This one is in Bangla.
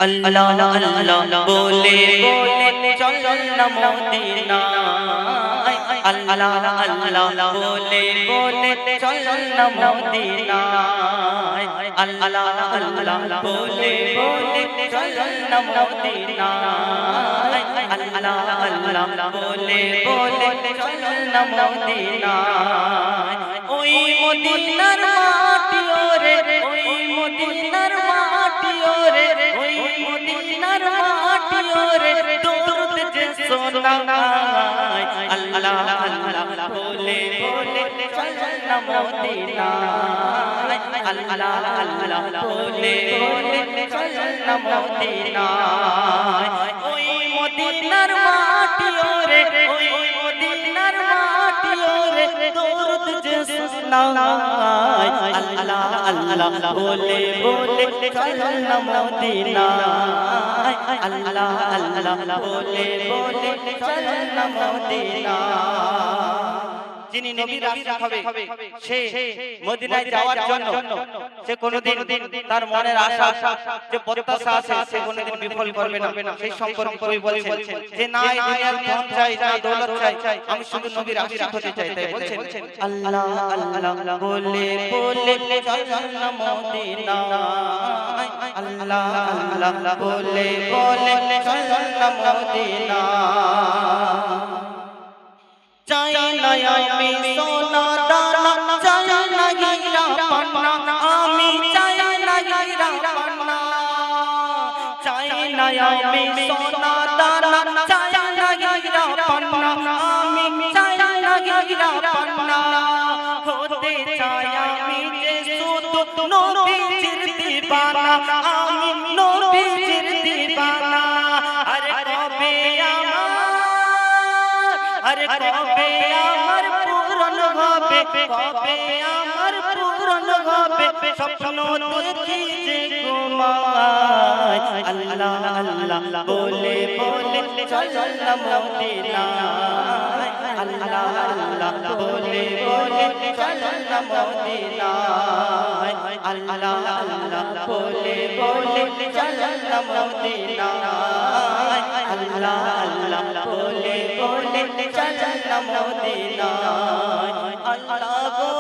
আল্লাহ আল্লাহ বলে বলে চল না মদিনায় আল্লাহ আল্লাহ বলে বলে চল না মদিনায় আল্লাহ আল্লাহ বলে বলে চল না মদিনায় আল্লাহ আল্লাহ বলে বলে চল না মদিনায় ওই মদিনার মাটি ওরে ওই মদিনার মাটি ওরে ওই মদিনার মাটি ওরে দরুদ যে শোনায় আল্লাহ আল্লাহ বলে বলে চল না মদিনায় আল্লাহ আল্লাহ বলে বলে চল না মদিনায় ওই মদিনার মাটি ওরে ওই মদিনার মাটি ওরে দরুদ যে শোনায় আল্লাহ আল্লাহ বলে বলে চল না মদিনায় আল্লাহ আল্লাহ বলে বলে চল না মদিনায় যিনি নবীর আশিক হবে সে মদিনায় যাওয়ার জন্য সে কোনোদিন তার মনের আশা যে প্রত্যাশা আছে সে কোনোদিন বিফল করবে না সেই সম্পর্কে কবি বলছেন যে না এই দুনিয়ার ধন চাই না দৌলত চাই আমি শুধু নবীর আশিক হতে চাই তাই বলছেন আল্লাহ আল্লাহ বলে বলে চল না মদিনায় আল্লাহ আল্লাহ বলে বলে চল না মদিনায় চাই না আমি সোনা দানা চাই না হীরা পান্না আমি চাই না হীরা পান্না চাই না আমি সোনা দানা চাই না হীরা পান্না আমি চাই না হীরা পান্না হতে চাই আমি যে শুধু নবীর দিবানা আমি নবীর দিবানা আরে কবে আরে কবে আমার পূরণ হবে কবে আমার পূরণ হবে স্বপ্ন দেখি যে ঘুমায় আল্লাহ আল্লাহ বলে বলে চল না মদিনায় আল্লাহ আল্লাহ বলে বলে চল না মদিনায় আল্লাহ আল্লাহ বলে বলে চল না মদিনায় আল্লাহ আল্লাহ বলে বলে চল না মদিনায় আল্লাহ গো